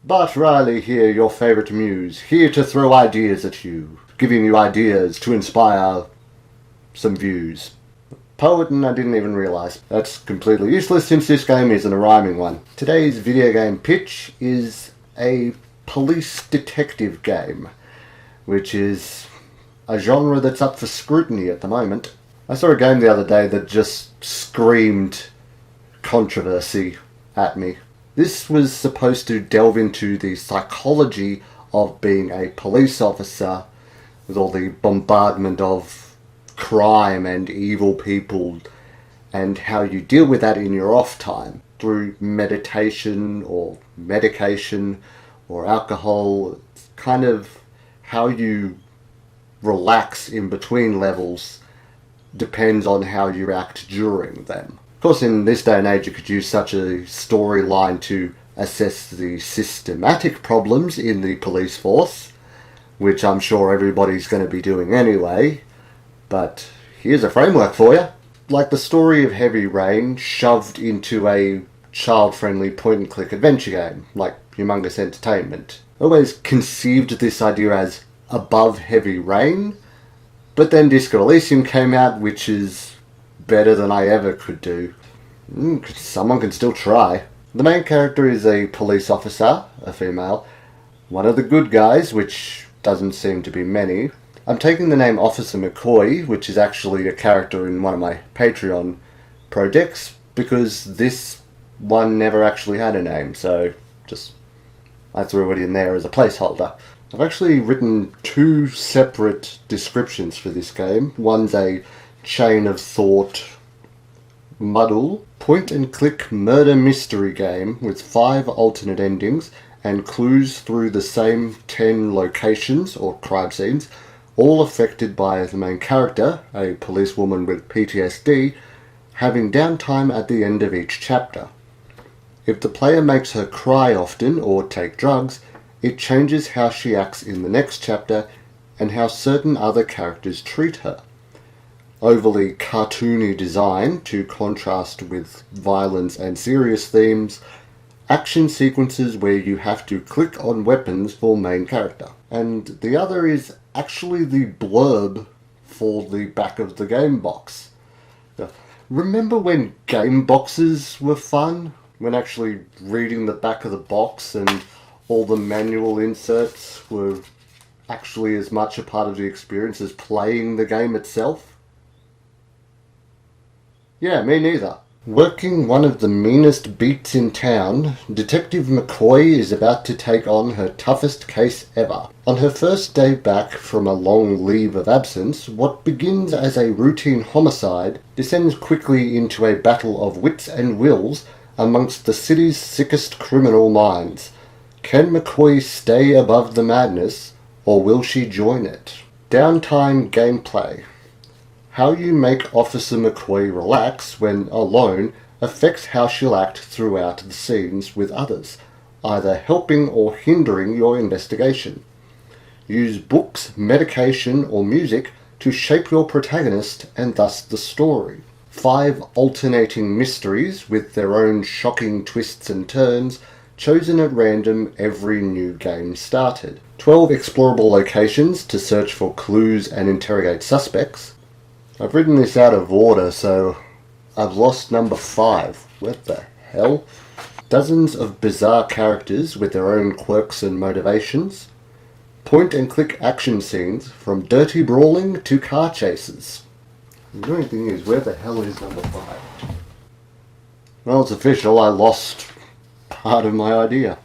Bart Riley here, your favourite muse, here to throw ideas at you, giving you ideas to inspire some views. Poet, and I didn't even realise. That's completely useless since this game isn't a rhyming one. Today's video game pitch is a police detective game, which is a genre that's up for scrutiny at the moment. I saw a game the other day that just screamed controversy at me. This was supposed to delve into the psychology of being a police officer with all the bombardment of crime and evil people and how you deal with that in your off time through meditation or medication or alcohol. It's kind of how you relax in between levels depends on how you act during them. Of course, in this day and age, you could use such a storyline to assess the systematic problems in the police force, which I'm sure everybody's going to be doing anyway. But here's a framework for you. Like the story of Heavy Rain shoved into a child-friendly point-and-click adventure game, like Humongous Entertainment. I always conceived this idea as above Heavy Rain, but then Disco Elysium came out, which is better than I ever could do. Someone can still try. The main character is a police officer, a female, one of the good guys, which doesn't seem to be many. I'm taking the name Officer McCoy, which is actually a character in one of my Patreon projects, because this one never actually had a name, so I threw it in there as a placeholder. I've actually written two separate descriptions for this game. One's a chain of thought muddle, point-and-click murder mystery game with 5 alternate endings and clues through the same 10 locations or crime scenes, all affected by the main character, a policewoman with PTSD, having downtime at the end of each chapter. If the player makes her cry often or take drugs, it changes how she acts in the next chapter and how certain other characters treat her. Overly cartoony design to contrast with violence and serious themes, action sequences where you have to click on weapons for main character. And the other is actually the blurb for the back of the game box. Remember when game boxes were fun? When actually reading the back of the box and all the manual inserts were actually as much a part of the experience as playing the game itself? Yeah, me neither. Working one of the meanest beats in town, Detective McCoy is about to take on her toughest case ever. On her first day back from a long leave of absence, what begins as a routine homicide descends quickly into a battle of wits and wills amongst the city's sickest criminal minds. Can McCoy stay above the madness, or will she join it? Downtime gameplay. How you make Officer McCoy relax when alone affects how she'll act throughout the scenes with others, either helping or hindering your investigation. Use books, medication, or music to shape your protagonist and thus the story. 5 alternating mysteries with their own shocking twists and turns, chosen at random every new game started. 12 explorable locations to search for clues and interrogate suspects. I've written this out of order, so I've lost number 5. What the hell? Dozens of bizarre characters with their own quirks and motivations. Point-and-click action scenes from dirty brawling to car chases. The only thing is, where the hell is number 5? Well, it's official, I lost part of my idea.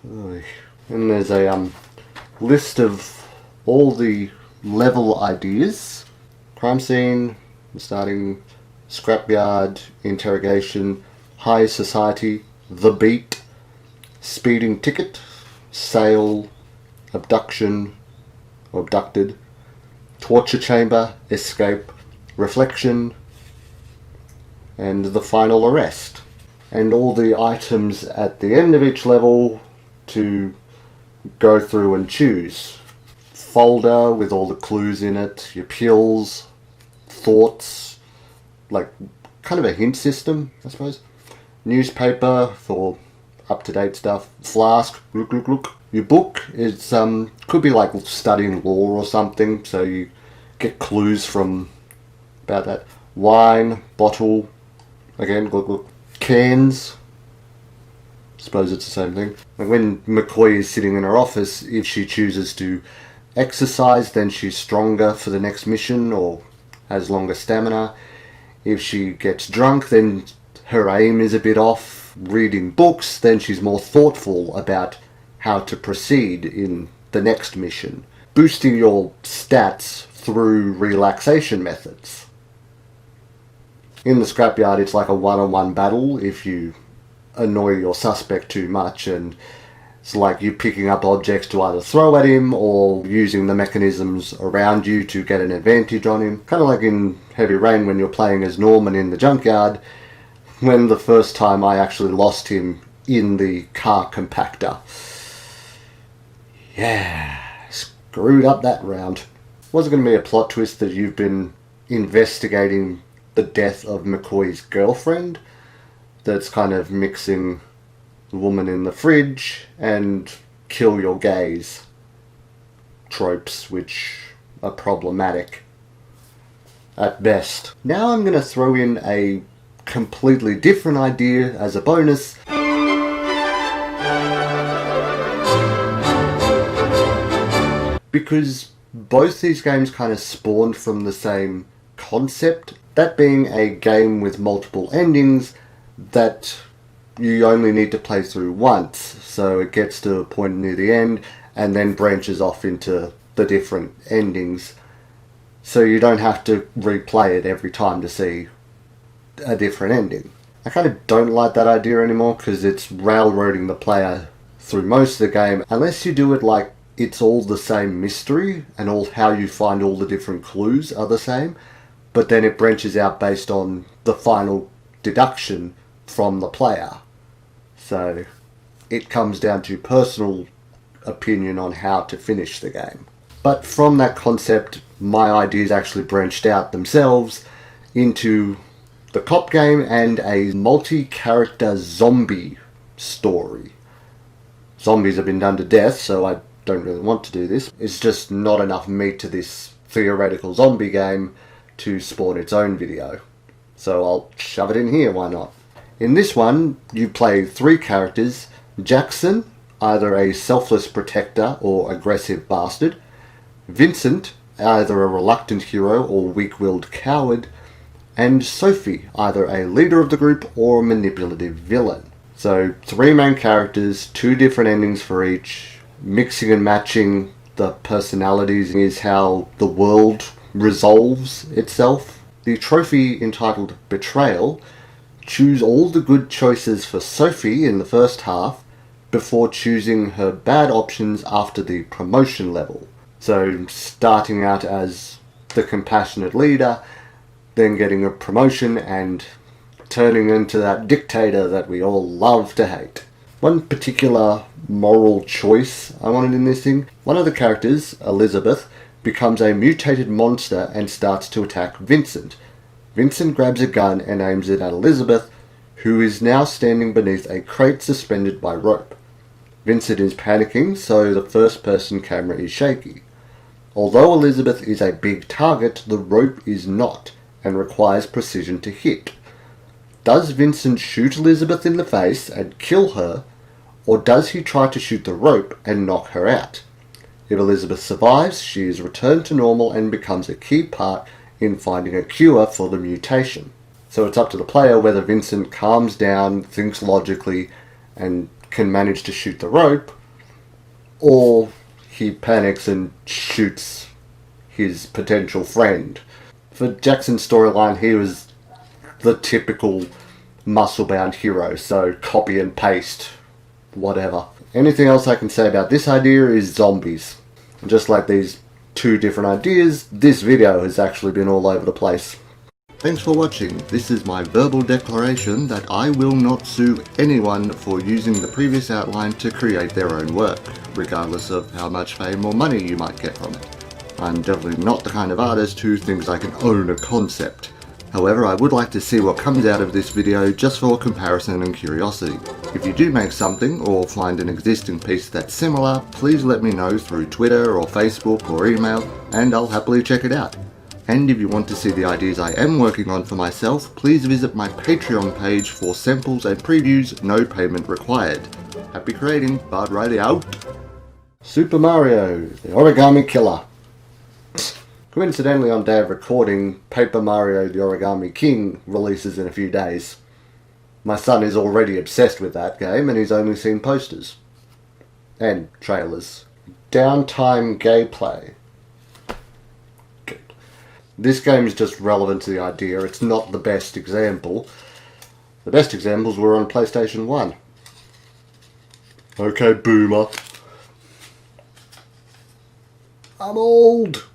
And there's a list of all the level ideas. Crime scene, starting scrapyard, interrogation, high society, the beat, speeding ticket, sale, abduction, or abducted, torture chamber, escape, reflection, and the final arrest. And all the items at the end of each level to go through and choose. Folder with all the clues in it, your pills, thoughts, like kind of a hint system, I suppose. Newspaper for up-to-date stuff. Flask, look, look, look. Your book is, could be like studying law or something, so you get clues from about that. Wine, bottle, again, look, look. Cans, suppose it's the same thing. Like when McCoy is sitting in her office, if she chooses to exercise, then she's stronger for the next mission or has longer stamina. If she gets drunk, then her aim is a bit off. Reading books, then she's more thoughtful about how to proceed in the next mission. Boosting your stats through relaxation methods. In the scrapyard, it's like a one-on-one battle if you annoy your suspect too much, and it's like you picking up objects to either throw at him or using the mechanisms around you to get an advantage on him. Kind of like in Heavy Rain when you're playing as Norman in the junkyard, when the first time I actually lost him in the car compactor. Yeah, screwed up that round. Was it going to be a plot twist that you've been investigating the death of McCoy's girlfriend? That's kind of mixing the woman in the fridge and kill your gaze tropes, which are problematic at best. Now I'm going to throw in a completely different idea as a bonus. Because both these games kind of spawned from the same concept, that being a game with multiple endings that you only need to play through once, so it gets to a point near the end and then branches off into the different endings, so you don't have to replay it every time to see a different ending. I kind of don't like that idea anymore because it's railroading the player through most of the game, unless you do it like it's all the same mystery and all how you find all the different clues are the same, but then it branches out based on the final deduction from the player. So it comes down to personal opinion on how to finish the game. But from that concept, my ideas actually branched out themselves into the cop game and a multi-character zombie story. Zombies have been done to death, so I don't really want to do this. It's just not enough meat to this theoretical zombie game to spawn its own video. So I'll shove it in here, why not? In this one, you play 3 characters. Jackson, either a selfless protector or aggressive bastard. Vincent, either a reluctant hero or weak-willed coward. And Sophie, either a leader of the group or a manipulative villain. So 3 main characters, 2 different endings for each. Mixing and matching the personalities is how the world resolves itself. The trophy entitled Betrayal. Choose all the good choices for Sophie in the first half before choosing her bad options after the promotion level. So starting out as the compassionate leader, then getting a promotion and turning into that dictator that we all love to hate. One particular moral choice I wanted in this thing, one of the characters, Elizabeth, becomes a mutated monster and starts to attack Vincent. Vincent grabs a gun and aims it at Elizabeth, who is now standing beneath a crate suspended by rope. Vincent is panicking, so the first-person camera is shaky. Although Elizabeth is a big target, the rope is not, and requires precision to hit. Does Vincent shoot Elizabeth in the face and kill her, or does he try to shoot the rope and knock her out? If Elizabeth survives, she is returned to normal and becomes a key part in finding a cure for the mutation. So it's up to the player whether Vincent calms down, thinks logically, and can manage to shoot the rope, or he panics and shoots his potential friend. For Jackson's storyline, he was the typical muscle-bound hero, so copy and paste, whatever. Anything else I can say about this idea is zombies. Just like these 2 different ideas, this video has actually been all over the place. Thanks for watching. This is my verbal declaration that I will not sue anyone for using the previous outline to create their own work, regardless of how much fame or money you might get from it. I'm definitely not the kind of artist who thinks I can own a concept. However, I would like to see what comes out of this video just for comparison and curiosity. If you do make something or find an existing piece that's similar, please let me know through Twitter or Facebook or email, and I'll happily check it out. And if you want to see the ideas I am working on for myself, please visit my Patreon page for samples and previews, no payment required. Happy creating, Bard Riley out. Super Mario, the Origami Killer. Coincidentally, on day of recording, Paper Mario the Origami King releases in a few days. My son is already obsessed with that game and he's only seen posters. And trailers. Downtime gameplay. This game is just relevant to the idea. It's not the best example. The best examples were on PlayStation 1. Okay, boomer. I'm old.